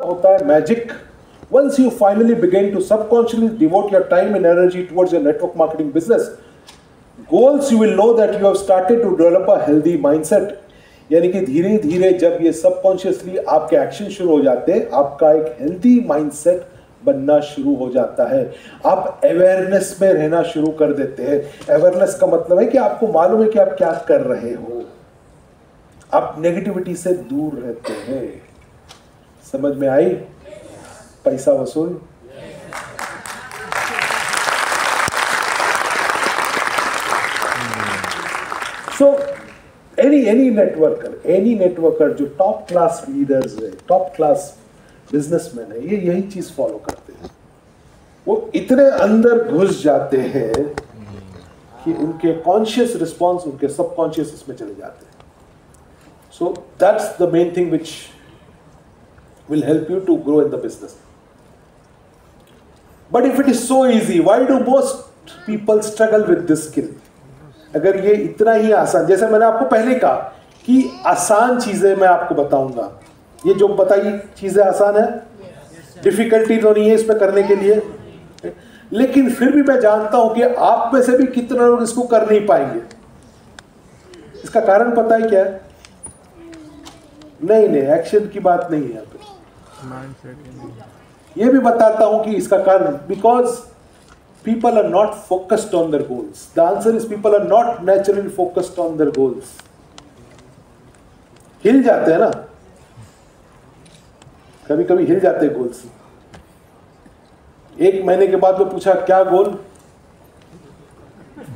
होता है magic. Once you finally begin to subconsciously devote your time and energy towards your network marketing business goals, you will know that you have started to develop a healthy mindset. यानी कि धीरे धीरे जब ये subconsciously आपके action शुरू हो जाते हैं, आपका एक हेल्दी माइंडसेट बनना शुरू हो जाता है. आप अवेयरनेस में रहना शुरू कर देते हैं. अवेयरनेस का मतलब है कि आपको मालूम है कि आप क्या कर रहे हो. आप नेगेटिविटी से दूर रहते हैं. समझ में आई? पैसा वसूल. सो एनी नेटवर्कर जो टॉप क्लास लीडर्स है, टॉप क्लास बिजनेसमैन है, ये यही चीज फॉलो करते हैं. वो इतने अंदर घुस जाते हैं कि उनके कॉन्शियस रिस्पॉन्स उनके सबकॉन्शियस इसमें चले जाते हैं. So that's the main thing which will help you to grow in the business. But if it is so easy, why do most people struggle with this skill? अगर ये इतना ही आसान, जैसे मैंने आपको पहले कहा कि आसान चीजें मैं आपको बताऊंगा. ये जो बताई चीजें आसान है, डिफिकल्टी तो नहीं है इसमें करने के लिए, लेकिन फिर भी मैं जानता हूं कि आप में से भी कितने लोग इसको कर नहीं पाएंगे. इसका कारण पता है क्या है? नहीं, एक्शन की बात नहीं है यहाँ पे. ये भी बताता हूं कि इसका कारण, because people are not focused on their goals. The answer is people are not naturally focused on their goals. हिल जाते हैं ना, कभी कभी हिल जाते हैं गोल्स. 1 महीने के बाद में पूछा क्या गोल,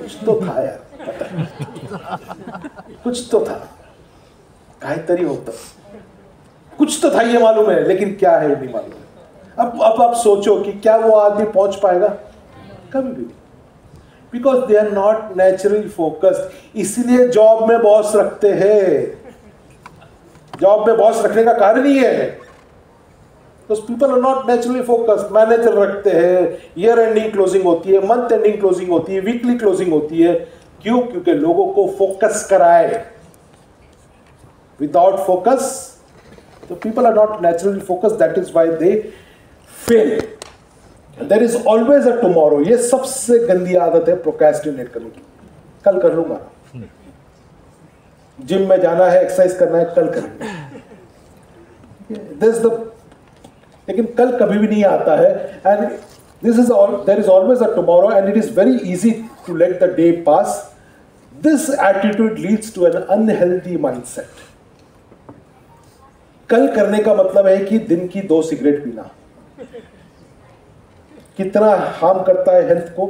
कुछ तो था यार, पता कुछ तो था, काहीतरी होता, कुछ तो था ये मालूम है, लेकिन क्या है नहीं मालूम. अब आप सोचो कि क्या वो आदमी पहुंच पाएगा? कभी भी. Because they are not naturally focused. इसलिए जॉब में बॉस रखते हैं. जॉब में बॉस रखने का कारण ही है, people are not naturally focused. Manager रखते हैं, ईयर एंडिंग क्लोजिंग होती है, मंथ एंडिंग क्लोजिंग होती है, वीकली क्लोजिंग होती है. क्यों? क्योंकि लोगों को फोकस कराए. Without focus the people are not naturally focused. That is why they fail. There is always a tomorrow. ये सबसे गंदी आदत है प्रोक्रेस्टिनेट करने की. कल कर लूंगा. जिम में जाना है, एक्सरसाइज करना है, कल करेंगे. लेकिन कल कभी भी नहीं आता है. And there is always a tomorrow, and it is very easy to let the day pass. This attitude leads to an unhealthy mindset. कल करने का मतलब है कि दिन की 2 सिगरेट पीना कितना हार्म करता है हेल्थ को.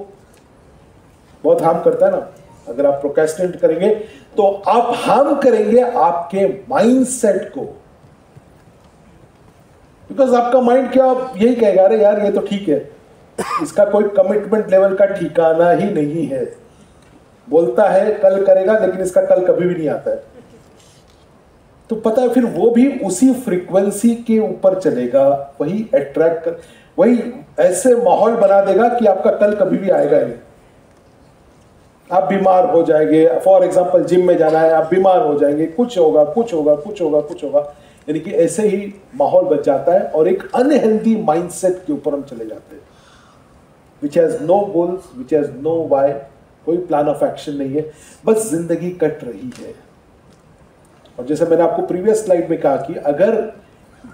बहुत हार्म करता है ना. अगर आप प्रोक्रेस्टिनेट करेंगे तो आप हार्म करेंगे आपके माइंडसेट को. बिकॉज आपका माइंड क्या यही कहेगा, अरे यार ये तो ठीक है, इसका कोई कमिटमेंट लेवल का ठिकाना ही नहीं है. बोलता है कल करेगा, लेकिन इसका कल कभी भी नहीं आता है. तो पता है फिर वो भी उसी फ्रीक्वेंसी के ऊपर चलेगा, वही अट्रैक्ट कर, वही ऐसे माहौल बना देगा कि आपका कल कभी भी आएगा नहीं. आप बीमार हो जाएंगे. फॉर एग्जांपल जिम में जाना है, आप बीमार हो जाएंगे, कुछ होगा. यानी कि ऐसे ही माहौल बच जाता है और एक अनहेल्दी माइंडसेट के ऊपर हम चले जाते हैं, which has no goals, which has no why. कोई प्लान ऑफ एक्शन नहीं है, बस जिंदगी कट रही है. और जैसे मैंने आपको प्रीवियस स्लाइड में कहा कि अगर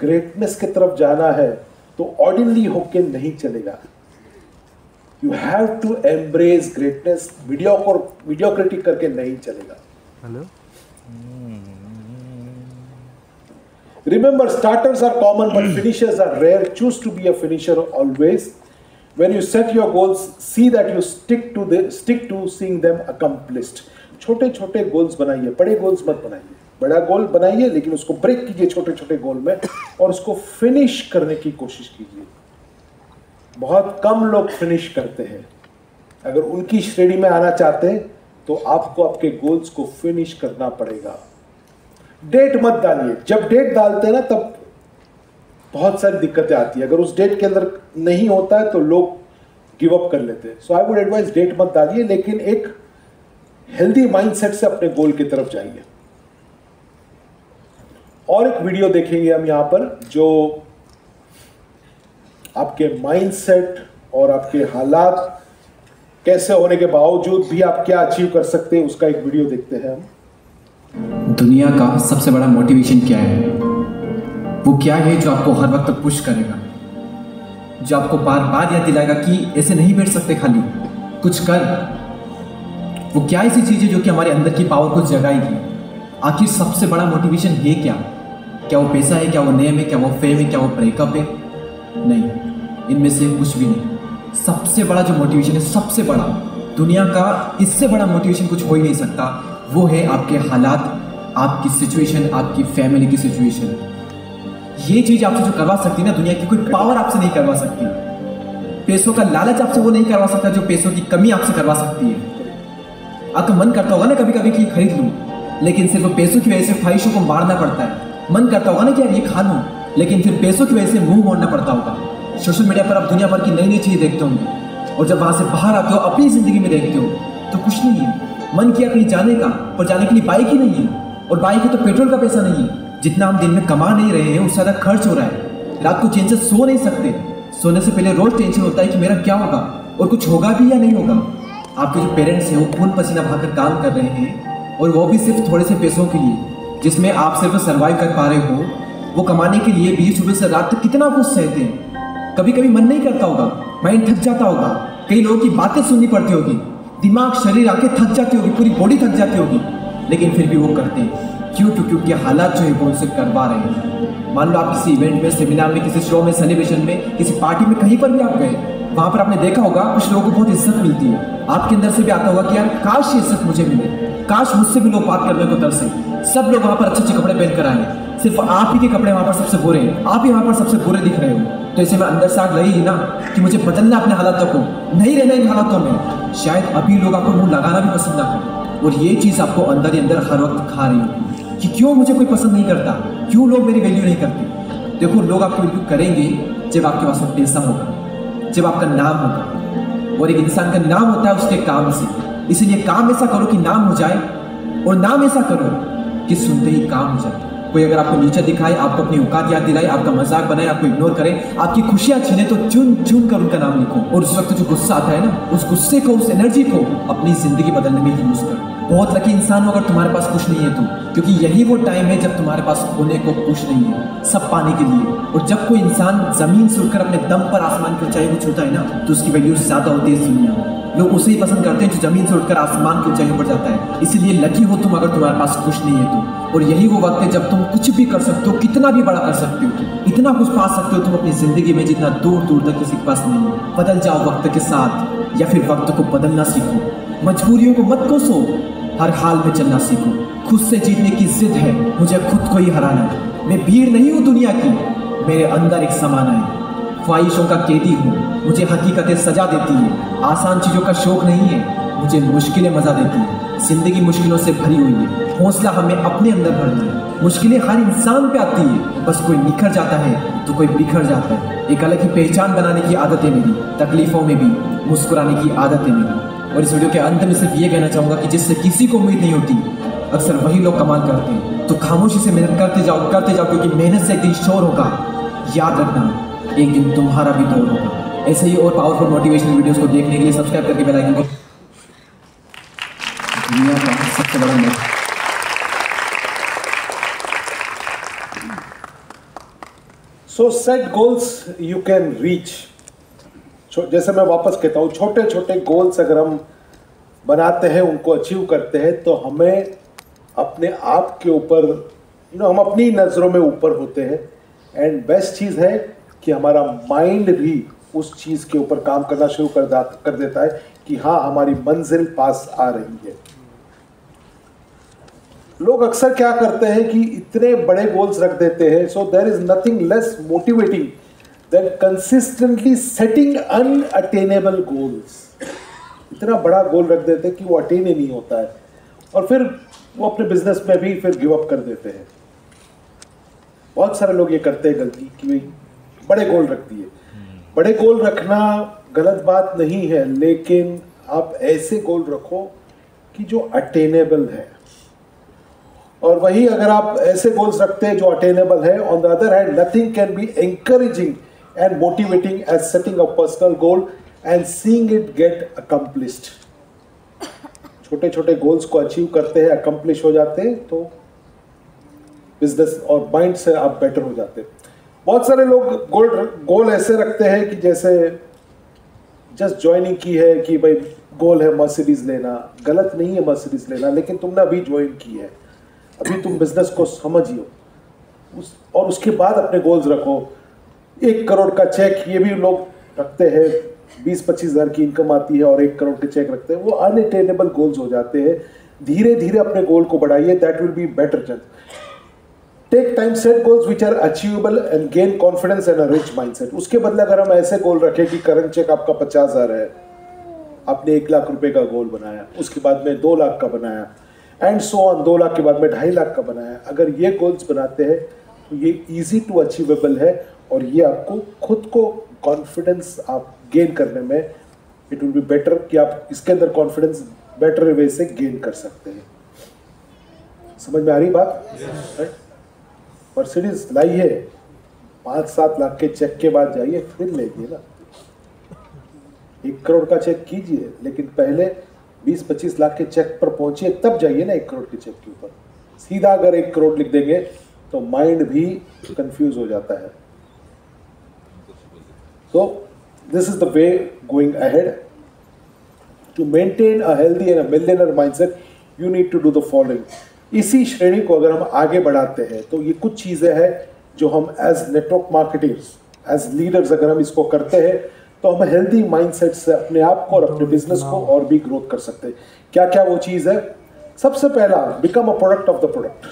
ग्रेटनेस की तरफ जाना है तो ऑर्डिनरी होके नहीं चलेगा. You have to embrace greatness. Mediocrity करके नहीं चलेगा. Hello. Remember, starters are common but finishers are rare. Choose to be a finisher always. When you set your goals, see that you stick to seeing them accomplished. छोटे छोटे goals बनाइए, बड़े goals मत बनाइए. बड़ा गोल बनाइए लेकिन उसको ब्रेक कीजिए छोटे छोटे गोल में और उसको फिनिश करने की कोशिश कीजिए. बहुत कम लोग फिनिश करते हैं. अगर उनकी श्रेणी में आना चाहते हैं तो आपको आपके गोल्स को फिनिश करना पड़ेगा. डेट मत डालिए. जब डेट डालते हैं ना तब बहुत सारी दिक्कतें आती है. अगर उस डेट के अंदर नहीं होता है तो लोग गिव अप कर लेते हैं. सो आई वुड एडवाइज डेट मत डालिए, लेकिन एक हेल्दी माइंडसेट से अपने गोल की तरफ जाइए. और एक वीडियो देखेंगे हम यहाँ पर जो आपके माइंडसेट और आपके हालात कैसे होने के बावजूद भी आप क्या अचीव कर सकते हैं, उसका एक वीडियो देखते हैं हम। दुनिया का सबसे बड़ा मोटिवेशन क्या है? वो क्या है जो आपको हर वक्त पुश करेगा, जो आपको बार बार याद दिलाएगा कि ऐसे नहीं बैठ सकते, खाली कुछ कर। वो क्या ऐसी चीज़ है जो कि हमारे अंदर की पावर को जगाएगी? आखिर सबसे बड़ा मोटिवेशन है क्या? क्या वो पैसा है? क्या वो नेम है? क्या वो फेम है? क्या वो ब्रेकअप है? नहीं, इनमें से कुछ भी नहीं। सबसे बड़ा जो मोटिवेशन है, सबसे बड़ा, दुनिया का इससे बड़ा मोटिवेशन कुछ हो ही नहीं सकता, वो है आपके हालात, आपकी सिचुएशन, आपकी फैमिली की सिचुएशन। ये चीज़ आपसे जो करवा सकती है ना, दुनिया की कोई पावर आपसे नहीं करवा सकती। पैसों का लालच आपसे वो नहीं करवा सकता जो पैसों की कमी आपसे करवा सकती है। आपका मन करता होगा ना कभी कभी कि खरीद लूँ, लेकिन सिर्फ पैसों की वजह से ख्वाहिशों को मारना पड़ता है। मन करता होगा ना कि यार ये खा लूँ, लेकिन फिर पैसों की वजह से मुंह मोड़ना पड़ता होगा। सोशल मीडिया पर आप दुनिया भर की नई नई चीज़ें देखते होंगे, और जब वहाँ से बाहर आते हो, अपनी ज़िंदगी में देखते हो, तो कुछ नहीं है। मन किया कहीं जाने का, पर जाने के लिए बाइक ही नहीं है, और बाइक है तो पेट्रोल का पैसा नहीं है। जितना हम दिन में कमा नहीं रहे हैं, उससे ज़्यादा खर्च हो रहा है। रात को चैन से सो नहीं सकते। सोने से पहले रोज़ टेंशन होता है कि मेरा क्या होगा, और कुछ होगा भी या नहीं होगा। आपके जो पेरेंट्स हैं वो खून पसीना बहाकर काम कर रहे हैं, और वो भी सिर्फ थोड़े से पैसों के लिए, जिसमें आप सिर्फ सर्वाइव कर पा रहे हो। वो कमाने के लिए भी सुबह से रात तक कितना कुछ सहते हैं। कभी कभी मन नहीं करता होगा, माइंड थक जाता होगा, कई लोगों की बातें सुननी पड़ती होगी, दिमाग, शरीर, आंखें थक जाती होगी, पूरी बॉडी थक जाती होगी, लेकिन फिर भी वो करते हैं। क्यों? क्योंकि हालात जो है वो उनसे करवा रहे हैं। मान लो आप किसी इवेंट में, सेमिनार में, किसी शो में, सेलिब्रेशन में, किसी पार्टी में, कहीं पर भी आप गए, वहाँ पर आपने देखा होगा कुछ लोगों को बहुत इज्जत मिलती है। आपके अंदर से भी आता होगा कि यार काश ये इज्जत मुझे मिले, काश मुझसे भी लोग बात करने को तरसे। सब लोग वहाँ पर अच्छे अच्छे कपड़े पहन कर आए, सिर्फ आप ही के कपड़े वहाँ पर सबसे बुरे हैं, आप ही वहाँ पर सबसे बुरे दिख रहे हो। तो ऐसे में अंदर से आग लगेगी ना कि मुझे बदलना अपने हालातों को, नहीं रहना इन हालातों में। शायद अभी लोग आपको मुंह लगाना भी पसंद ना करें, और ये चीज़ आपको अंदर ही अंदर हर वक्त खा रही होगी कि क्यों मुझे कोई पसंद नहीं करता, क्यों लोग मेरी वैल्यू नहीं करते। देखो, लोग आपकी वैल्यू करेंगे जब आपके पास में पैसा होगा, जब आपका नाम होगा, और एक इंसान का नाम होता है उसके काम से। इसीलिए काम ऐसा करो कि नाम हो जाए, और नाम ऐसा करो कि सुनते ही काम हो जाए। कोई अगर आपको नीचे दिखाए, आपको अपनी औकात याद दिलाए, आपका मजाक बनाए, आपको इग्नोर करे, आपकी खुशियां छीने, तो चुन चुन कर उनका नाम लिखो। और उस वक्त जो गुस्सा आता है ना, उस गुस्से को, उस एनर्जी को अपनी जिंदगी बदलने में यूज करो। बहुत लकी इंसान हो अगर तुम्हारे पास कुछ नहीं है तो, क्योंकि यही वो टाइम है जब तुम्हारे पास होने को कुछ नहीं है, सब पाने के लिए। और जब कोई इंसान जमीन से उठकर अपने दम पर आसमान की ऊंचाई को छूता है ना, तो उसकी वैल्यू ज्यादा होती है इस दुनिया में। लोग उसे ही पसंद करते हैं जो जमीन से उठकर आसमान की ऊंचाई पर जाता है। इसीलिए लकी हो तुम अगर तुम्हारे पास कुछ नहीं है तो। और यही वो वक्त है जब तुम कुछ भी कर सकते हो, कितना भी बड़ा कर सकते हो, इतना कुछ पा सकते हो तुम अपनी जिंदगी में जितना दूर दूर तक किसी के पास नहीं है। बदल जाओ वक्त के साथ, या फिर वक्त को बदलना सीखो। मजबूरियों को मत कोसो, हर हाल में चलना सीखो। खुद से जीतने की जिद है, मुझे खुद को ही हराना है। मैं भीड़ नहीं हूँ दुनिया की, मेरे अंदर एक समाना है। ख्वाहिशों का कैदी हूँ, मुझे हकीकतें सजा देती है। आसान चीज़ों का शौक नहीं है, मुझे मुश्किलें मजा देती है। जिंदगी मुश्किलों से भरी हुई है, हौसला हमें अपने अंदर भरना है। मुश्किलें हर इंसान पे आती है, बस कोई निखर जाता है तो कोई बिखर जाता है। एक अलग ही पहचान बनाने की आदत है मेरी, तकलीफों में भी मुस्कुराने की आदत है मेरी। और इस वीडियो के अंत में सिर्फ ये कहना चाहूँगा कि जिससे किसी को उम्मीद नहीं होती, अक्सर वही लोग कमाल करते हैं। तो खामोशी से मेहनत करते जाओ, क्योंकि मेहनत से एक दिन शोर होगा। याद रखना, एक दिन तुम्हारा भी दौर होगा। ऐसे ही और पावरफुल मोटिवेशनल वीडियोस को देखने के लिए सब्सक्राइब करके बेल आइकन को। दुनिया का सबसे बड़ा सो set goals you can reach. जैसे मैं वापस कहता हूँ, छोटे छोटे गोल्स अगर हम बनाते हैं, उनको अचीव करते हैं, तो हमें अपने आप के ऊपर हम अपनी नज़रों में ऊपर होते हैं। एंड बेस्ट चीज़ है कि हमारा माइंड भी उस चीज़ के ऊपर काम करना शुरू कर देता है कि हाँ, हमारी मंजिल पास आ रही है। लोग अक्सर क्या करते हैं कि इतने बड़े गोल्स रख देते हैं। So there is nothing less motivating than consistently setting unattainable goals. इतना बड़ा गोल रख देते हैं कि वो अटेन ही नहीं होता है, और फिर वो अपने बिजनेस में भी फिर गिव अप कर देते हैं। बहुत सारे लोग ये करते हैं गलती कि भाई बड़े गोल रख दिए। बड़े गोल रखना गलत बात नहीं है, लेकिन आप ऐसे गोल रखो कि जो अटेनेबल है। और वही अगर आप ऐसे गोल्स रखते हैं जो अटेनेबल है, on the other hand nothing can be encouraging and motivating as setting a personal goal and seeing it get accomplished. छोटे छोटे गोल्स को अचीव करते हैं, अकम्प्लिश हो जाते हैं, तो बिजनेस और माइंड से आप बेटर हो जाते हैं। बहुत सारे लोग गोल ऐसे रखते हैं कि जैसे जस्ट ज्वाइनिंग की है कि भाई गोल है मर्सिडीज लेना। गलत नहीं है मर्सिडीज लेना, लेकिन तुमने अभी ज्वाइन की है, अभी तुम बिजनेस को समझियो और उसके बाद अपने गोल्स रखो। 1 करोड़ का चेक ये भी लोग रखते हैं, 20-25 हज़ार की इनकम आती है और 1 करोड़ के चेक रखते हैं, वो अनअटेनेबल गोल्स हो जाते हैं। धीरे धीरे अपने गोल को बढ़ाइए, that will be better change. Take time, set goals which are achievable and gain confidence and a rich mindset. उसके बदले अगर हम ऐसे गोल रखें कि करंट चेक आपका 50,000 है, आपने 1 लाख रुपए का गोल बनाया, उसके बाद में 2 लाख का बनाया, एंड सो ऑन, 2 लाख के बाद में 2.5 लाख का बनाया। अगर ये गोल्स बनाते हैं तो ये इजी टू अचीवेबल है और ये आपको खुद को कॉन्फिडेंस आप गेन करने में इट विल बी बेटर कि आप इसके अंदर कॉन्फिडेंस बेटर वे से गेन कर सकते हैं। समझ में आ रही बात? मर्सिडीज लाई है, 5-7 लाख के चेक के बाद जाइए फिर लेंगे ना। 1 करोड़ का चेक कीजिए, लेकिन पहले 20-25 लाख के चेक पर पहुंचिए, तब जाइए ना 1 करोड़ के चेक के ऊपर। सीधा अगर 1 करोड़ लिख देंगे तो माइंड भी कंफ्यूज हो जाता है। So this is the way going ahead. To maintain a healthy and a millionaire mindset, you need to do the following. इसी श्रेणी को अगर हम आगे बढ़ाते हैं तो ये कुछ चीज़ें हैं जो हम as network marketers, as leaders अगर हम इसको करते हैं तो हम हेल्दी माइंडसेट से अपने आप को और अपने बिजनेस को और भी ग्रोथ कर सकते हैं। क्या क्या वो चीज़ है? सबसे पहला, become a product of the product.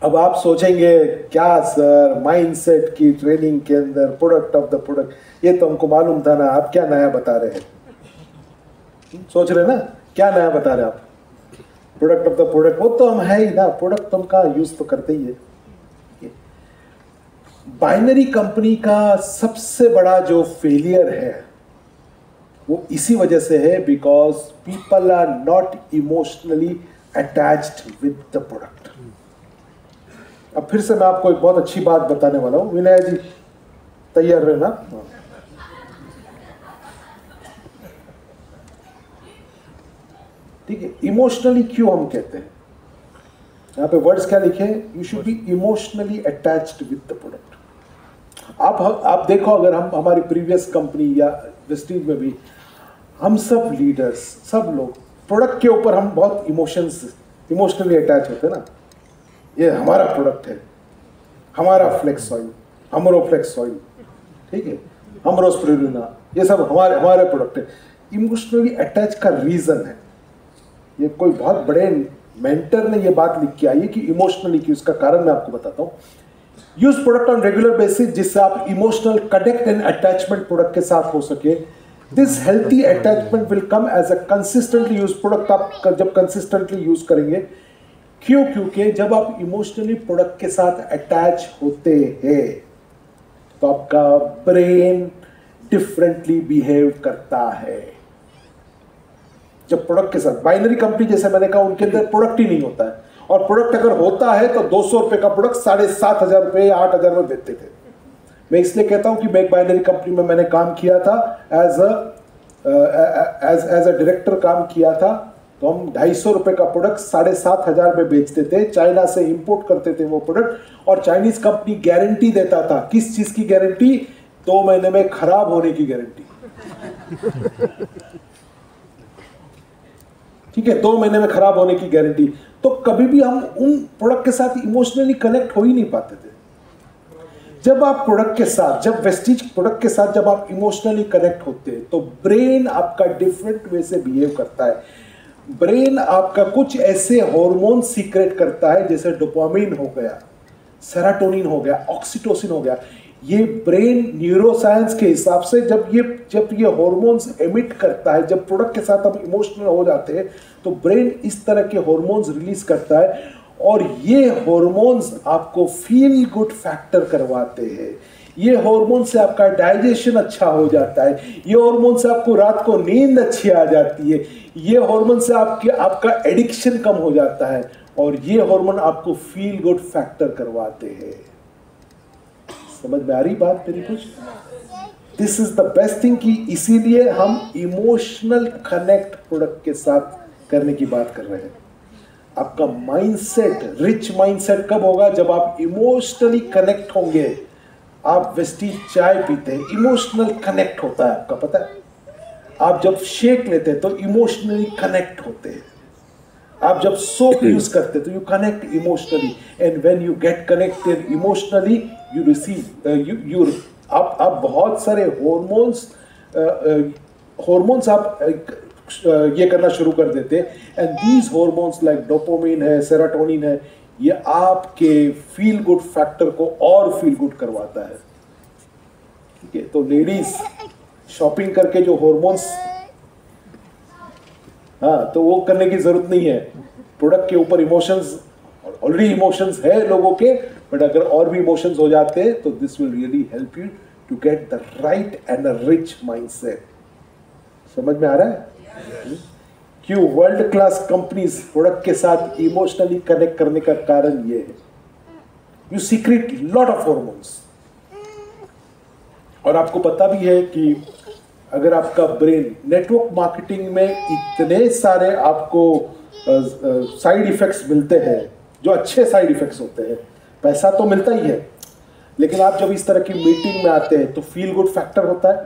अब आप सोचेंगे क्या सर, माइंडसेट की ट्रेनिंग के अंदर प्रोडक्ट ऑफ द प्रोडक्ट, ये तो हमको मालूम था ना, आप क्या नया बता रहे हैं? सोच रहे ना क्या नया बता रहे हैं आप? प्रोडक्ट ऑफ द प्रोडक्ट, वो तो हम है ही ना, प्रोडक्ट तो हम का यूज तो करते ही है। बाइनरी कंपनी का सबसे बड़ा जो फेलियर है वो इसी वजह से है, because people are not emotionally attached with the product. अब फिर से मैं आपको एक बहुत अच्छी बात बताने वाला हूं, विनय जी तैयार रहना। ठीक है, इमोशनली क्यों हम कहते हैं? यहाँ पे वर्ड्स क्या लिखे हैं? You should be emotionally attached with the product. आप देखो, अगर हम हमारी प्रीवियस कंपनी या वेस्टीज में भी हम सब लीडर्स, सब लोग प्रोडक्ट के ऊपर हम बहुत इमोशनली अटैच होते हैं ना। ये हमारा प्रोडक्ट है, हमारा फ्लेक्स ऑयल, हमरो फ्लेक्स ऑयल, ठीक है, हमरो स्पिरुलिना, ये सब हमारे प्रोडक्ट है। इमोशनली अटैच का रीजन है, ये कोई बहुत बड़े मेंटर ने ये बात लिख के आई है कि इमोशनली क्यों, इसका कारण मैं आपको बताता हूँ। Use product on regular basis, जिससे आप emotional connect and attachment product के साथ हो सके। This healthy attachment will come as a consistently use product. आप जब कंसिस्टेंटली यूज करेंगे, क्यों? क्योंकि जब आप इमोशनली प्रोडक्ट के साथ अटैच होते हैं तो आपका ब्रेन डिफरेंटली बिहेव करता है। जब प्रोडक्ट के साथ, बाइनरी कंपनी जैसे मैंने कहा, उनके अंदर प्रोडक्ट ही नहीं होता है, और प्रोडक्ट अगर होता है तो 200 रुपए का प्रोडक्ट 7,500 रुपए या 8,000 में बेचते थे। मैं इसलिए कहता हूं कि मैं एक बाइनरी कंपनी में मैंने काम किया था, एज अ डायरेक्टर काम किया था, तो हम 250 रुपए का प्रोडक्ट 7,500 में बेचते थे। चाइना से इंपोर्ट करते थे वो प्रोडक्ट, और चाइनीज कंपनी गारंटी देता था। किस चीज की गारंटी? 2 महीने में खराब होने की गारंटी। ठीक है, 2 महीने में खराब होने की गारंटी। तो कभी भी हम उन प्रोडक्ट के साथ इमोशनली कनेक्ट हो ही नहीं पाते थे। जब आप प्रोडक्ट के साथ, जब वेस्टीज प्रोडक्ट के साथ जब आप इमोशनली कनेक्ट होते हैं तो ब्रेन आपका डिफरेंट वे से बिहेव करता है। ब्रेन आपका कुछ ऐसे हार्मोन सीक्रेट करता है, जैसे डोपामिन हो गया, सेरोटोनिन हो गया, ऑक्सीटोसिन हो गया। ये ब्रेन न्यूरोसाइंस के हिसाब से जब ये हार्मोन्स एमिट करता है, जब प्रोडक्ट के साथ हम इमोशनल हो जाते हैं तो ब्रेन इस तरह के हार्मोन्स रिलीज करता है, और ये हार्मोन्स आपको फील गुड फैक्टर करवाते हैं। ये हार्मोन से आपका डाइजेशन अच्छा हो जाता है, ये हार्मोन से आपको रात को नींद अच्छी आ जाती है, ये हार्मोन से आपका एडिक्शन कम हो जाता है, और ये हार्मोन आपको फील गुड फैक्टर करवाते हैं। समझ में आ रही बात मेरी कुछ? This is the best thing कि इसीलिए हम इमोशनल कनेक्ट प्रोडक्ट के साथ करने की बात कर रहे हैं। आपका माइंडसेट, रिच माइंडसेट कब होगा? जब आप इमोशनली कनेक्ट होंगे। आप वेस्टीज चाय पीते हैं, इमोशनल कनेक्ट होता है आपका, पता है? आप जब शेक लेते हैं तो इमोशनली कनेक्ट होते हैं। आप जब सोप यूज करते हैं तो you connect emotionally, and when you get connected emotionally you receive आप बहुत सारे हॉर्मोन्स आप ये करना शुरू कर देते हैं। And these hormones like dopamine है, सेरोटोनिन है, ये आपके फील गुड फैक्टर को और फील गुड करवाता है। ठीक है, तो लेडीज शॉपिंग करके जो हॉर्मोन्स, हाँ, तो वो करने की जरूरत नहीं है। प्रोडक्ट के ऊपर इमोशंस, ऑलरेडी इमोशंस है लोगों के, बट अगर और भी इमोशंस हो जाते हैं तो this will really help you to get the right and a rich mindset. समझ में आ रहा है? क्यों वर्ल्ड क्लास कंपनीज प्रोडक्ट के साथ इमोशनली कनेक्ट करने का कारण ये है, you secret lot of hormones. और आपको पता भी है कि अगर आपका ब्रेन, नेटवर्क मार्केटिंग में इतने सारे आपको साइड इफेक्ट्स मिलते हैं, जो अच्छे साइड इफेक्ट्स होते हैं। पैसा तो मिलता ही है, लेकिन आप जब इस तरह की मीटिंग में आते हैं तो फील गुड फैक्टर होता है।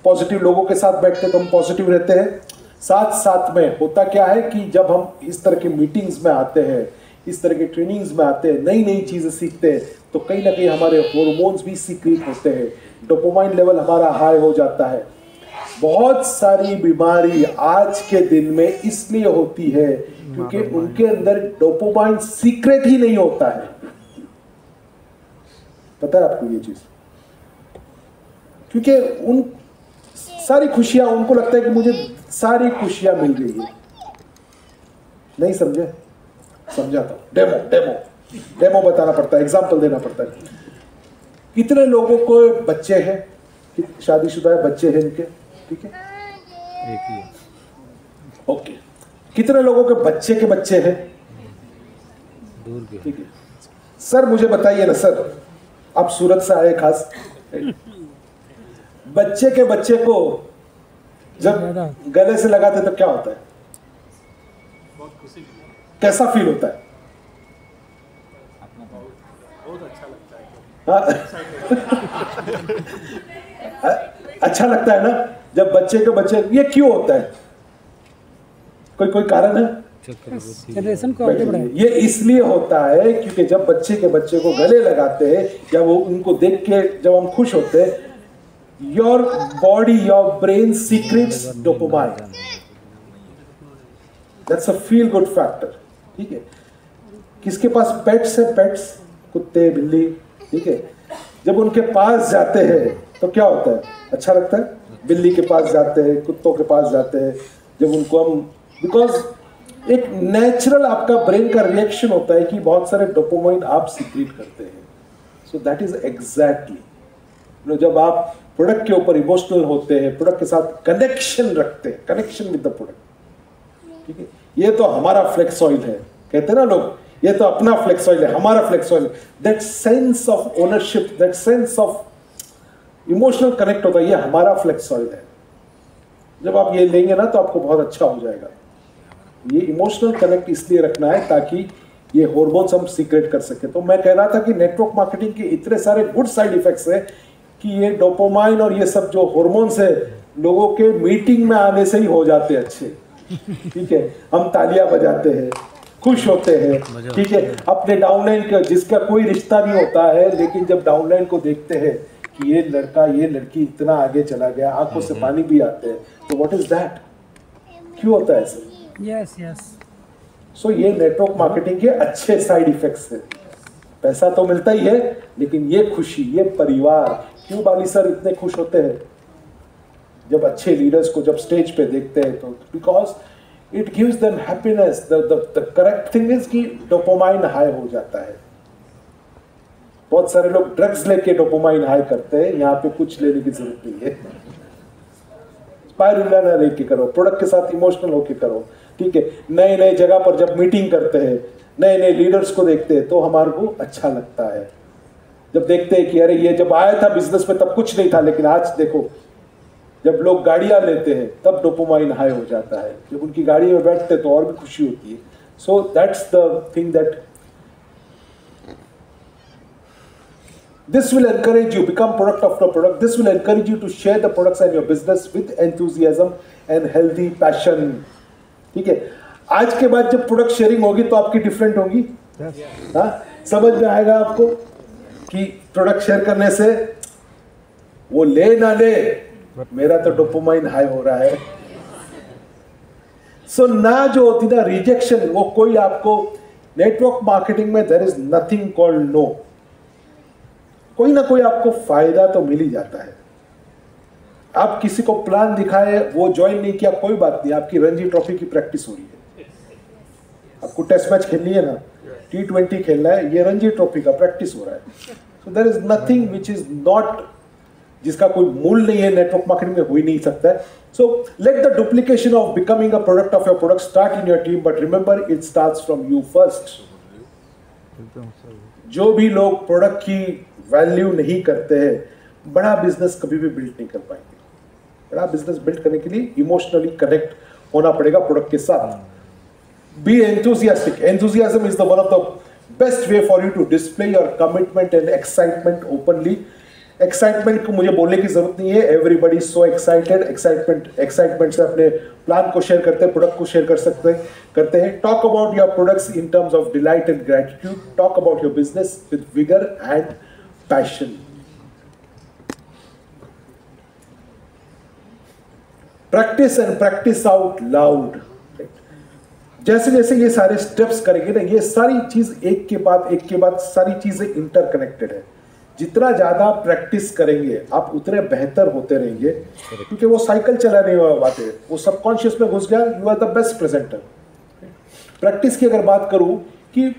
पॉजिटिव लोगों के साथ बैठते हैं तो हम पॉजिटिव रहते हैं। साथ साथ में होता क्या है कि जब हम इस तरह की मीटिंग्स में आते हैं, इस तरह के ट्रेनिंग्स में आते हैं, नई नई चीज़ें सीखते हैं, तो कहीं ना कहीं हमारे हॉर्मोन्स भी सीक्रेट होते हैं, डोपामाइन लेवल हमारा हाई हो जाता है। बहुत सारी बीमारी आज के दिन में इसलिए होती है क्योंकि उनके अंदर डोपामाइन सीक्रेट ही नहीं होता है। पता है आपको ये चीज? क्योंकि उन सारी खुशियां, उनको लगता है कि मुझे सारी खुशियां मिल गई है। नहीं समझे? समझाता हूं। डेमो बताना पड़ता है, एग्जाम्पल देना पड़ता है। कितने लोगों को बच्चे हैं, शादीशुदा है, बच्चे हैं इनके, ठीक है, एक ही। ओके। कितने लोगों के बच्चे हैं? दूर के। ठीक है सर, मुझे बताइए ना सर, आप सूरत से आए खास, बच्चे के बच्चे को जब गले से लगाते तो क्या होता है? बहुत खुशी, कैसा फील होता है? बहुत अच्छा लगता है। हाँ? अच्छा लगता है ना जब बच्चे के बच्चे। ये क्यों होता है? कोई कारण है? जनरेशन को आगे बढ़ाए। ये इसलिए होता है क्योंकि जब बच्चे के बच्चे को गले लगाते हैं या वो उनको देख के जब हम खुश होते हैं, your body, your brain secrets dopamine. That's a feel good factor. ठीक है, किसके पास पेट्स है? पेट्स, कुत्ते, बिल्ली, ठीक है, जब उनके पास जाते हैं तो क्या होता है? अच्छा लगता है। बिल्ली के पास जाते हैं, कुत्तों के पास जाते हैं, जब उनको हम, बिकॉज एक नेचुरल आपका ब्रेन का रिएक्शन होता है कि बहुत सारे डोपामाइन आप सीक्रेट करते हैं। सो दैट इज एग्जैक्टली जब आप प्रोडक्ट के ऊपर इमोशनल होते हैं, प्रोडक्ट के साथ कनेक्शन रखते हैं, कनेक्शन विद द प्रोडक्ट। ठीक है, ये तो हमारा फ्लेक्स ऑयल है, कहते हैं ना लोग, ये तो अपना फ्लेक्स ऑयल है, हमारा flex oil. That sense of ownership, that sense of emotional connect होता है, ये हमारा फ्लेक्स ऑयल है। जब आप ये लेंगे ना तो आपको बहुत अच्छा हो जाएगा। ये इमोशनल कनेक्ट इसलिए रखना है ताकि ये हॉर्मोन्स हम सीक्रेट कर सके। तो मैं कह रहा था कि नेटवर्क मार्केटिंग के इतने सारे गुड साइड इफेक्ट्स है कि ये डोपामाइन और ये सब जो हॉर्मोन्स है लोगों के मीटिंग में आने से ही हो जाते हैं अच्छे। ठीक है, हम तालियां बजाते हैं, खुश होते हैं, ठीक है, अपने डाउनलाइन का जिसका कोई रिश्ता नहीं होता है, लेकिन जब डाउनलाइन को देखते हैं कि ये लड़का, ये लड़की इतना आगे चला गया, आंखों से पानी भी आते हैं, तो व्हाट इज दैट? क्यों होता है ऐसे? Yes yes. सो ये नेटवर्क मार्केटिंग के अच्छे साइड इफेक्ट्स है। पैसा तो मिलता ही है, लेकिन ये खुशी, ये परिवार, क्यों बाली सर इतने खुश होते हैं जब अच्छे लीडर्स को जब स्टेज पे देखते हैं? तो because it gives them happiness. The correct thing is कि डोपामाइन हाई हो जाता है। बहुत सारे लोग ड्रग्स लेके डोपामाइन हाई करते हैं, यहाँ पे कुछ लेने की जरूरत नहीं है। स्पाइरुला ना लेके करो, प्रोडक्ट के साथ इमोशनल होके करो। ठीक है, नए नए जगह पर जब मीटिंग करते हैं, नए नए लीडर्स को देखते हैं तो हमारे को अच्छा लगता है। जब देखते हैं कि अरे ये जब आया था बिजनेस में तब कुछ नहीं था, लेकिन आज देखो जब लोग गाड़ियां लेते हैं तब डोपामाइन हाई हो जाता है, जब उनकी गाड़ी में बैठते तो और भी खुशी होती है. So that's the thing that this will encourage you become product of the product. This will encourage you to share the products and your business with enthusiasm and healthy passion. ठीक है, आज के बाद जब प्रोडक्ट शेयरिंग होगी तो आपकी different होगी. हाँ, समझ में आएगा आपको कि प्रोडक्ट शेयर करने से वो ले ना ले, मेरा तो डोपामाइन हाई हो रहा है. सो ना जो होती ना रिजेक्शन, वो कोई आपको नेटवर्क मार्केटिंग में there is nothing called no. कोई ना कोई आपको फायदा तो मिल ही जाता है. आप किसी को प्लान दिखाए, वो ज्वाइन नहीं किया, कोई बात नहीं, आपकी रणजी ट्रॉफी की प्रैक्टिस हो रही है. आपको टेस्ट मैच खेलनी है ना, T20 खेलना है, ये रणजी ट्रॉफी का प्रैक्टिस हो रहा है. So there is nothing which is not, जिसका कोई मूल नहीं है, नेटवर्क मार्केटिंग में हो ही नहीं सकता है. So let the duplication of becoming a product of your product start in your team, but remember it starts from you first. जो भी लोग प्रोडक्ट की वैल्यू नहीं करते हैं, बड़ा बिजनेस कभी भी बिल्ड नहीं कर पाएंगे. बड़ा बिजनेस बिल्ड करने के लिए इमोशनली कनेक्ट होना पड़ेगा प्रोडक्ट के साथ. Be enthusiastic. Enthusiasm is the one of the best way for you to display your commitment and excitement openly. Excitement को मुझे बोलने की जरूरत नहीं है, एवरीबडी सो एक्साइटेड. एक्साइटमेंट से अपने प्लान को शेयर करते हैं, प्रोडक्ट को शेयर करते हैं. Talk about your products in terms of delight and gratitude. Talk about your business with vigour and passion. Practice and practice out loud. जैसे जैसे ये सारे स्टेप्स करेंगे ना, ये सारी चीज एक के बाद सारी चीजें इंटरकनेक्टेड है. जितना ज्यादा प्रैक्टिस करेंगे आप उतने बेहतर होते रहेंगे, क्योंकि वो साइकिल चलाने वाली बात है, वो सबकॉन्शियस में घुस गया. You are the best presenter. Practice की अगर बात करूं कि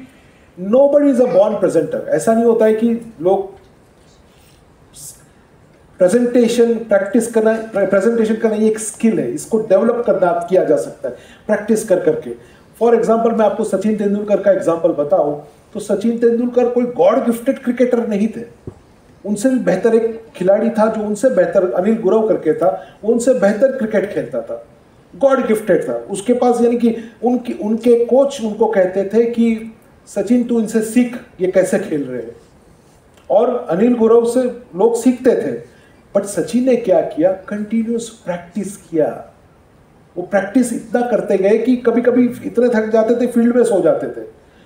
nobody is a born presenter. ऐसा नहीं होता है कि लोग प्रेजेंटेशन करना ये एक स्किल है, इसको डेवलप करना किया जा सकता है प्रैक्टिस कर करके. फॉर एग्जांपल मैं आपको सचिन तेंदुलकर का एग्जांपल बताऊं तो सचिन तेंदुलकर कोई गॉड गिफ्टेड क्रिकेटर नहीं थे. उनसे भी बेहतर एक खिलाड़ी था जो उनसे बेहतर, अनिल गुरव करके था, वो उनसे बेहतर क्रिकेट खेलता था, गॉड गिफ्टेड था उसके पास. यानी कि उनके कोच उनको कहते थे कि सचिन तू इनसे सीख, ये कैसे खेल रहे हैं. और अनिल गुरव से लोग सीखते थे. बट सचिन ने क्या किया, कंटिन्यूस प्रैक्टिस किया. वो प्रैक्टिस इतना करते गए कि कभी कभी इतने थक जाते थे, फील्ड में सो जाते थे.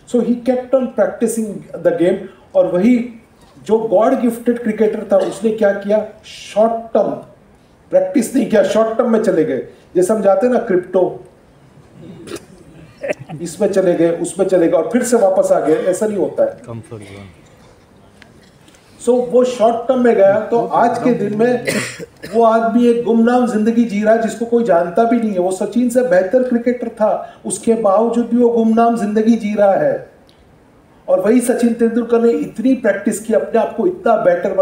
So he kept on practicing the game. और वही जो गॉड गिफ्टेड क्रिकेटर था उसने क्या किया, शॉर्ट टर्म प्रैक्टिस नहीं किया, शॉर्ट टर्म में चले गए. जैसे हम जाते ना क्रिप्टो, इसमें चले गए, उसमें चले गए और फिर से वापस आ गए, ऐसा नहीं होता है. Comfort zone. सो वो शॉर्ट टर्म में गया. तो आज के दिन में वो आदमी एक गुमनाम जिंदगी जी रहा है जिसको कोई जानता भी नहीं है. वो सचिन से बेहतर क्रिकेटर था, उसके बावजूद भी वो गुमनाम जिंदगी जी रहा है. और वही सचिन तेंदुलकर ने इतनी प्रैक्टिस की, अपने आप को इतना बेटर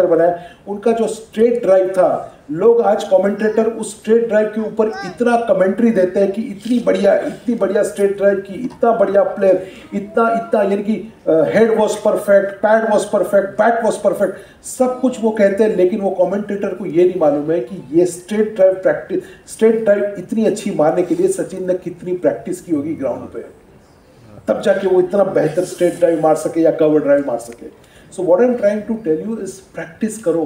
बनाया. उनका जो स्ट्रेट ड्राइव था, लोग आज कमेंटेटर उस स्ट्रेट ड्राइव के ऊपर इतना कमेंट्री देते हैं कि इतनी बढ़िया स्ट्रेट ड्राइव की, इतना बढ़िया प्लेयर, इतना यानी कि head was perfect, pad was perfect, bat was perfect, सब कुछ वो कहते हैं. लेकिन वो कमेंटेटर को ये नहीं मालूम है कि ये स्ट्रेट ड्राइव इतनी अच्छी मारने के लिए सचिन ने कितनी प्रैक्टिस की होगी ग्राउंड पे, तब जाके वो इतना बेहतर स्ट्रेट ड्राइव मार सके या कवर ड्राइव मार सके. So what I am trying to tell you is practice करो.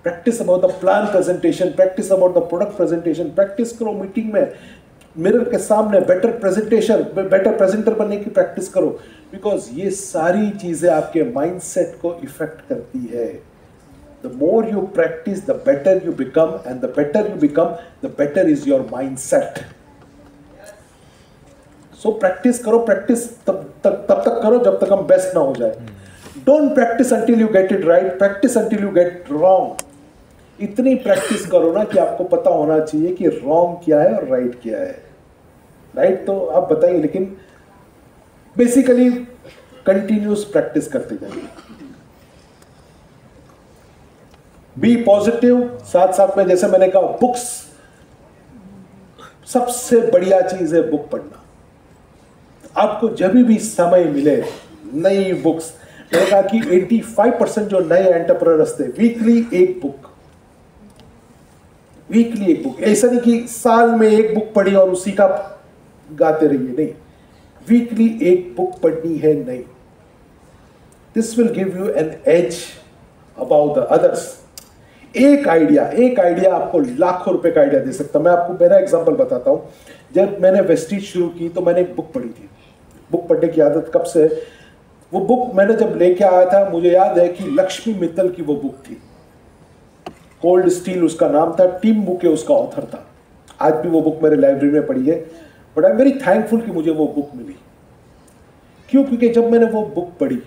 Practice about the plan presentation, practice about the product presentation. Practice करो मीटिंग में, मिरर के सामने बेटर प्रेजेंटर बनने की प्रैक्टिस करो. बिकॉज ये सारी चीजें आपके माइंडसेट को इफेक्ट करती है. The more you practice the better you become, and the better you become the better is your mindset. So practice करो. प्रैक्टिस तब तक करो जब तक हम बेस्ट ना हो जाए. Don't practice until you get it right, practice until you get wrong. इतनी प्रैक्टिस करो ना कि आपको पता होना चाहिए कि रॉन्ग क्या है और राइट क्या है. राइट तो आप बताइए, लेकिन बेसिकली कंटिन्यूस प्रैक्टिस करते जाइए. Be positive. साथ साथ में जैसे मैंने कहा, बुक्स सबसे बढ़िया चीज है, बुक पढ़ना. आपको जब भी समय मिले, नई बुक्स. मैंने कहा कि 85% जो नए एंटरप्रेन्योर्स थे, वीकली एक बुक, ऐसा नहीं कि साल में एक बुक पढ़ी और उसी का गाते रहिए, नहीं, वीकली एक बुक पढ़नी है नई। This will give you an edge about the others. एक आइडिया आपको लाखों रुपए का आइडिया दे सकता। मैं आपको मेरा एग्जांपल बताता हूं। जब मैंने वेस्टीज शुरू की तो मैंने एक बुक पढ़ी थी। बुक पढ़ने की आदत कब से? वो बुक मैंने जब लेके आया था, मुझे याद है कि लक्ष्मी मित्तल की वो बुक थी, कोल्ड स्टील उसका नाम था, टिम बुके उसका ऑथर था। आज भी वो बुक मेरे लाइब्रेरी में पड़ी है, but I am very thankful कि मुझे वो बुक मिली। क्यों? क्योंकि जब मैंने वो बुक पढ़ी,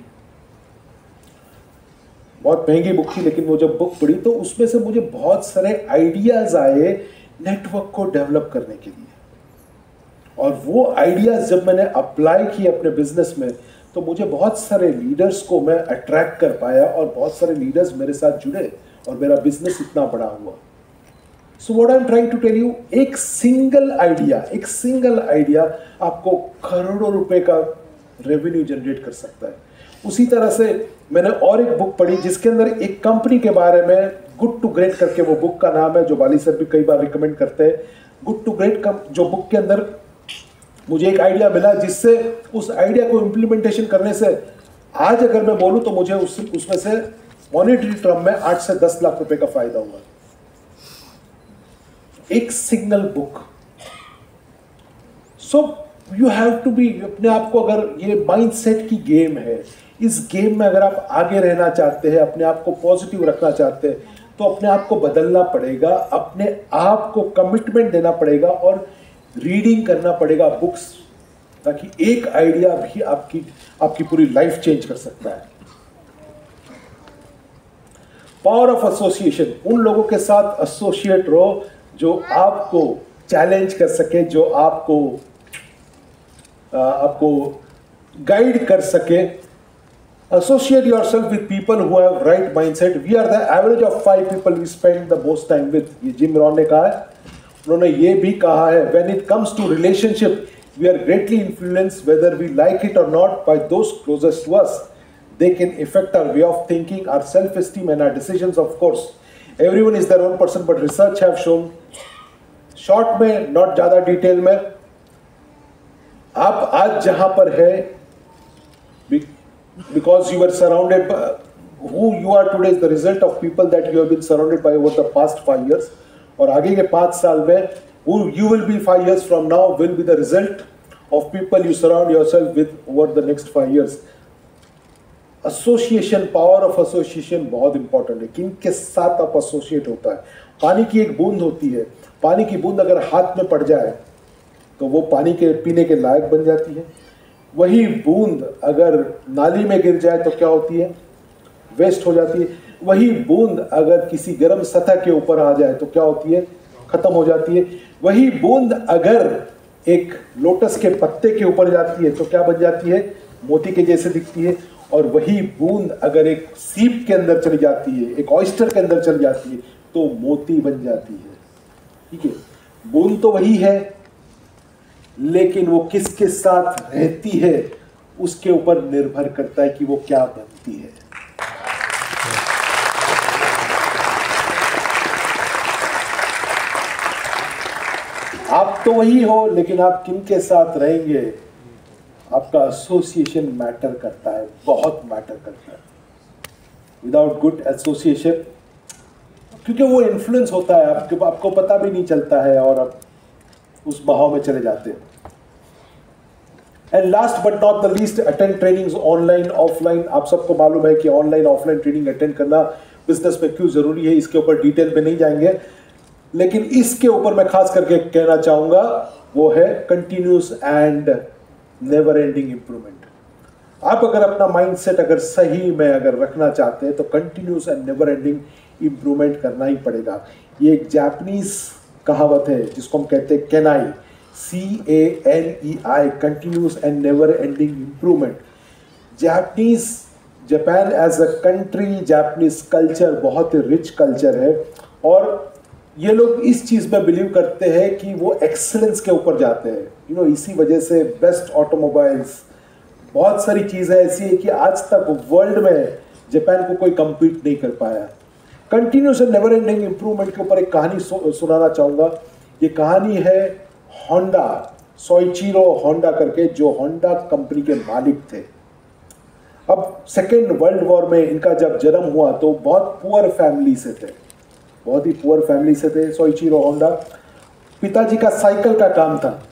बहुत महंगी बुक थी, लेकिन वो जब बुक पढ़ी तो उसमें से मुझे बहुत सारे आइडियाज आए नेटवर्क को डेवलप करने के लिए। और वो आइडियाज जब मैंने अप्लाई किए अपने बिजनेस में तो मुझे बहुत सारे लीडर्स को मैं अट्रैक्ट कर पाया और बहुत सारे लीडर्स मेरे साथ जुड़े और मेरा बिजनेस इतना बड़ा हुआ। So what I am trying to tell you, एक सिंगल आइडिया आपको करोड़ों रुपए का रेवेन्यू जनरेट कर सकता है। उसी तरह से मैंने और एक बुक पढ़ी जिसके अंदर एक कंपनी के बारे में, गुड टू ग्रेट करके वो बुक का नाम है, जो बाली सर भी कई बार रिकमेंड करते हैं। गुड टू ग्रेट जो बुक के अंदर मुझे एक आइडिया मिला, जिससे उस आइडिया को इम्प्लीमेंटेशन करने से आज अगर मैं बोलूं तो मुझे उसमें से मॉनेटरी टर्म में 8 से 10 लाख रुपए का फायदा हुआ। एक single book. So you have to be, अपने आप को, अगर ये माइंडसेट की गेम है, इस गेम में अगर आप आगे रहना चाहते हैं, अपने आप को पॉजिटिव रखना चाहते हैं, तो अपने आप को बदलना पड़ेगा, अपने आप को कमिटमेंट देना पड़ेगा और रीडिंग करना पड़ेगा बुक्स, ताकि एक आइडिया भी आपकी पूरी लाइफ चेंज कर सकता है। पावर ऑफ एसोसिएशन, उन लोगों के साथ एसोसिएट रहो जो आपको चैलेंज कर सके, जो आपको गाइड कर सके। Associate yourself with people who have right mindset. We are the average of 5 people we spend the most time with. ये जिम रॉन ने कहा है। उन्होंने ये भी कहा है, when it comes to relationship, we are greatly influenced whether we like it or not by those closest to us. They can affect our way of thinking, our self-esteem and our decisions, of course. Everyone is their own person, but research have shown, short में, not ज़्यादा detail में, आप आज जहाँ पर है, because you were surrounded by, who you are today is the result of people that you have been surrounded by over the past 5 years. और आगे के 5 साल में who you will be 5 years from now will be the result of people you surround yourself with over the next 5 years. Association, power of association बहुत important है। किन के साथ आप एसोसिएट होता है। पानी की एक बूंद होती है, पानी की बूंद अगर हाथ में पड़ जाए तो वो पानी के पीने के लायक बन जाती है। वही बूंद अगर नाली में गिर जाए तो क्या होती है? वेस्ट हो जाती है। वही बूंद अगर किसी गर्म सतह के ऊपर आ जाए तो क्या होती है? खत्म हो जाती है। वही बूंद अगर एक लोटस के पत्ते के ऊपर जाती है तो क्या बन जाती है? मोती के जैसे दिखती है। और वही बूंद अगर एक सीप के अंदर चली जाती है, एक ऑयस्टर के अंदर चली जाती है, तो मोती बन जाती है। ठीक है, बूंद तो वही है, लेकिन वो किसके साथ रहती है उसके ऊपर निर्भर करता है कि वो क्या बनती है। आप तो वही हो, लेकिन आप किन के साथ रहेंगे, आपका एसोसिएशन मैटर करता है, बहुत मैटर करता है। विदाउट गुड एसोसिएशन, क्योंकि वो इन्फ्लुएंस होता है, आपको पता भी नहीं चलता है और आप उस बहाव में चले जाते हैं। And last but not the least, attend trainings online offline. आप सबको मालूम है कि ऑनलाइन ऑफलाइन ट्रेनिंग अटेंड करना बिजनेस में क्यों जरूरी है, इसके ऊपर डिटेल में नहीं जाएंगे, लेकिन इसके ऊपर मैं खास करके कहना चाहूंगा, वो है continuous and never ending improvement. आप अगर अपना माइंडसेट अगर सही में अगर रखना चाहते हैं तो continuous and never ending improvement करना ही पड़ेगा। ये एक जापानीज कहावत है जिसको हम कहते हैं केनाई, CANEI, continuous and never ending improvement. Japan as a country, Japanese culture बहुत ही रिच कल्चर है और ये लोग इस चीज़ में बिलीव करते हैं कि वो एक्सेलेंस के ऊपर जाते हैं। इसी वजह से बेस्ट ऑटोमोबाइल्स, बहुत सारी चीज़ें ऐसी है कि आज तक वर्ल्ड में जापान को कोई कम्पीट नहीं कर पाया। Continuous and never ending improvement के ऊपर एक कहानी सुनाना चाहूँगा। ये कहानी है होंडा, सोइचिरो होंडा करके, जो होंडा कंपनी के मालिक थे। अब सेकेंड वर्ल्ड वॉर में इनका जब जन्म हुआ तो बहुत पुअर फैमिली से थे, बहुत ही पुअर फैमिली से थे सोइचिरो होंडा। पिताजी का साइकिल का काम था,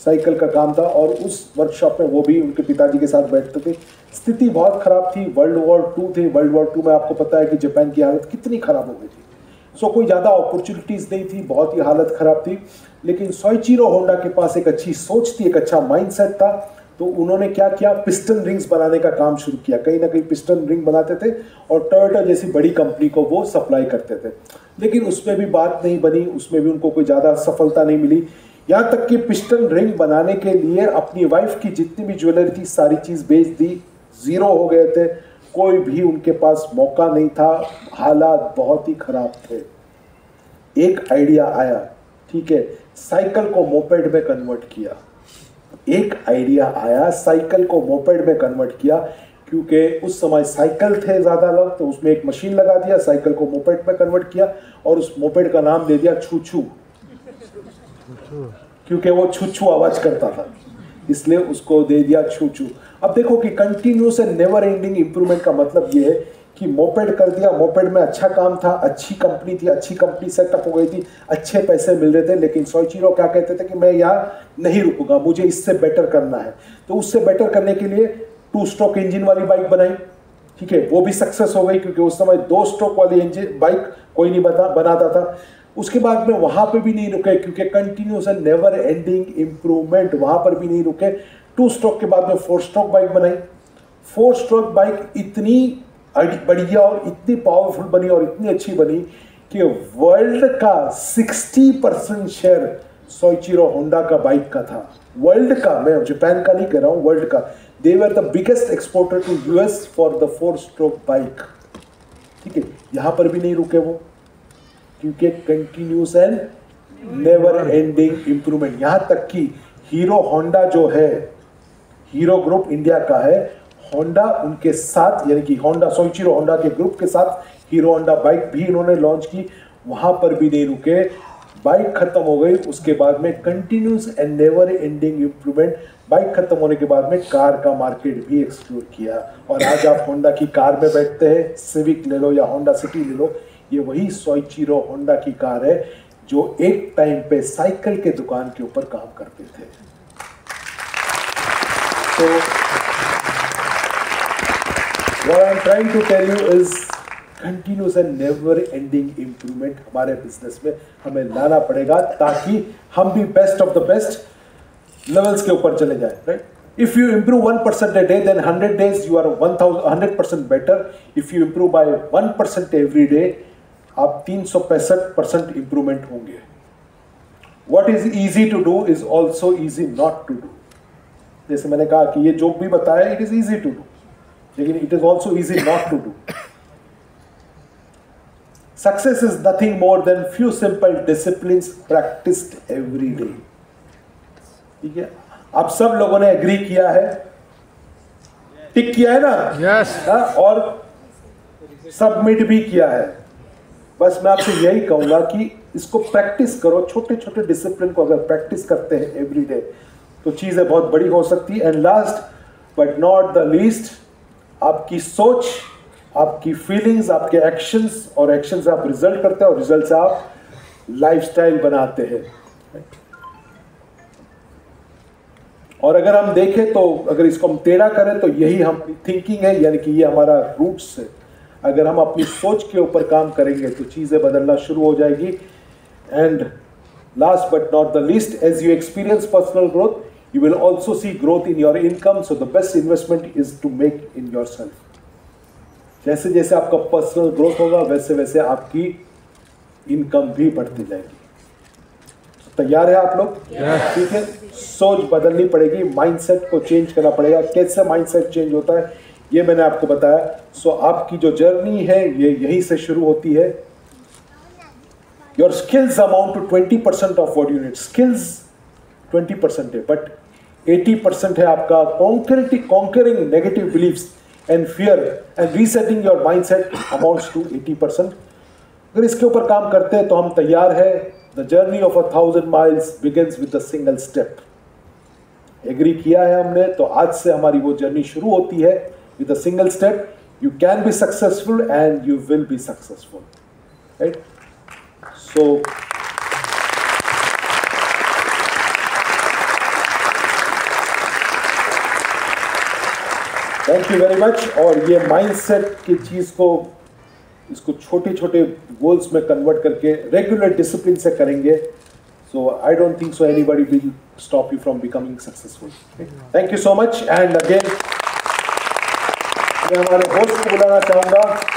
साइकिल का काम था, और उस वर्कशॉप में वो भी उनके पिताजी के साथ बैठते थे। स्थिति बहुत खराब थी, वर्ल्ड वॉर 2 थी। वर्ल्ड वॉर 2 में आपको पता है कि जापान की हालत कितनी खराब हो गई थी। सो कोई ज़्यादा अपॉर्चुनिटीज़ नहीं थी, बहुत ही हालत खराब थी। लेकिन सोइचिरो होंडा के पास एक अच्छी सोच थी, एक अच्छा माइंडसेट था। तो उन्होंने क्या किया, पिस्टन रिंग्स बनाने का काम शुरू किया। कहीं ना कहीं पिस्टन रिंग बनाते थे और टोयोटा जैसी बड़ी कंपनी को वो सप्लाई करते थे। लेकिन उसमें भी बात नहीं बनी, उसमें भी उनको कोई ज़्यादा सफलता नहीं मिली। यहाँ तक कि पिस्टन रिंग बनाने के लिए अपनी वाइफ की जितनी भी ज्वेलरी थी सारी चीज़ बेच दी, ज़ीरो हो गए थे। कोई भी उनके पास मौका नहीं था, हालात बहुत ही खराब थे। एक आइडिया आया, ठीक है, साइकिल को मोपेड में कन्वर्ट किया। एक आइडिया आया, साइकिल को मोपेड में कन्वर्ट किया, क्योंकि उस समय साइकिल थे ज़्यादा लोग, तो उसमें एक मशीन लगा दिया, साइकिल को मोपेड में कन्वर्ट किया और उस मोपेड का नाम दे दिया छू-छू, क्योंकि वो छू-छू आवाज करता था, इसलिए उसको दे दिया छू-छू। अब देखो कि continuous and never ending improvement का मतलब ये है कि मोपेड कर दिया, मोपेड में अच्छा काम था, अच्छी कंपनी थी, अच्छी कंपनी सेटअप हो गई थी, अच्छे पैसे मिल रहे थे। लेकिन सोइचिरो क्या कहते थे कि मैं यहाँ नहीं रुकूंगा, मुझे इससे बेटर करना है। तो उससे बेटर करने के लिए 2 स्ट्रोक इंजन वाली बाइक बनाई, ठीक है, वो भी सक्सेस हो गई, क्योंकि उस समय 2 स्ट्रोक वाली इंजन बाइक कोई नहीं बनाता था। उसके बाद में वहां पे भी नहीं रुके, क्योंकि continuous and never ending improvement, वहां पर भी नहीं रुके। 2 स्ट्रोक के बाद में 4 स्ट्रोक बाइक बनाई। 4 स्ट्रोक बाइक इतनी बढ़िया और इतनी पावरफुल बनी और इतनी अच्छी बनी कि वर्ल्ड का 60% शेयर सोइचिरो होंडा का बाइक का था। वर्ल्ड का, मैं जापान का नहीं कह रहा हूं, वर्ल्ड का। They were the biggest exporter to US for the 4 stroke bike, ठीक है। यहां पर भी नहीं रुके वो, क्योंकि continuous and never ending improvement. यहां तक कि हीरो होंडा जो है, हीरो ग्रुप इंडिया का है, होंडा उनके साथ, यानी कि होंडा, सोइचिरो होंडा के ग्रुप के साथ हीरो होंडा बाइक भी इन्होंने लॉन्च की। वहां पर भी नहीं रुके, बाइक खत्म हो गई, उसके बाद में continuous and never ending improvement. Bike खत्म होने के बाद में कार का मार्केट भी एक्सप्लोर किया, और आज आप होंडा की कार में बैठते हैं, सिविक ले लो या होंडा सिटी ले लो, ये वही सोइचिरो होंडा की कार है जो एक टाइम पे साइकिल के दुकान के ऊपर काम करते थे। तो what I'm trying to tell you is continuous and never ending improvement हमारे बिजनेस में हमें लाना पड़ेगा, ताकि हम भी best of the best levels के ऊपर चले जाए, right? If you improve 1% a day, then 100 days you are 100% better. If you improve by 1% every day, आप 365% इंप्रूवमेंट होंगे। What is easy to do is also easy not to do. जैसे मैंने कहा कि ये जो भी बताया, it is easy to do, लेकिन it is also easy not to do. Success is nothing more than few simple disciplines practiced every day. ठीक है, आप सब लोगों ने एग्री किया है, टिक किया है ना? Yes. और सबमिट भी किया है। बस मैं आपसे यही कहूंगा कि इसको प्रैक्टिस करो, छोटे छोटे डिसिप्लिन को अगर प्रैक्टिस करते हैं एवरी डे तो चीज़ें बहुत बड़ी हो सकती है। And last but not the least, आपकी सोच, आपकी फीलिंग्स, आपके एक्शंस, और एक्शन से आप रिजल्ट करते हैं और रिजल्ट से आप लाइफस्टाइल बनाते हैं। और अगर हम देखें तो अगर इसको हम टेढ़ा करें तो यही हम थिंकिंग है, यानी कि ये हमारा रूट्स है। अगर हम अपनी सोच के ऊपर काम करेंगे तो चीज़ें बदलना शुरू हो जाएगी। And last but not the least, as you experience personal growth, you will also see growth in your income. So the best investment is to make in yourself. जैसे जैसे आपका पर्सनल ग्रोथ होगा वैसे वैसे आपकी इनकम भी बढ़ती जाएगी। तैयार है आप लोग? ठीक है, सोच बदलनी पड़ेगी, माइंडसेट को चेंज करना पड़ेगा। कैसे माइंडसेट चेंज होता है ये मैंने आपको बताया। सो आपकी जो जर्नी है ये यहीं से शुरू होती है। Your skills amount to 20% of what you need. Skills 20% है, बट 80% है आपका conquering negative beliefs and fear and resetting your mindset amounts to 80%. अगर इसके ऊपर काम करते हैं तो हम तैयार हैं. The journey of 1,000 miles begins with a single step. Agree किया है हमने, तो आज से हमारी वो जर्नी शुरू होती है with a single step. You can be successful and you will be successful. Right? So thank you very much. और ये माइंडसेट की चीज को, इसको छोटे छोटे गोल्स में कन्वर्ट करके रेगुलर डिसिप्लिन से करेंगे, so I don't think so anybody will stop you from becoming successful. Thank you so much. And again मैं हमारे होस्ट को बुलाना चाहूंगा.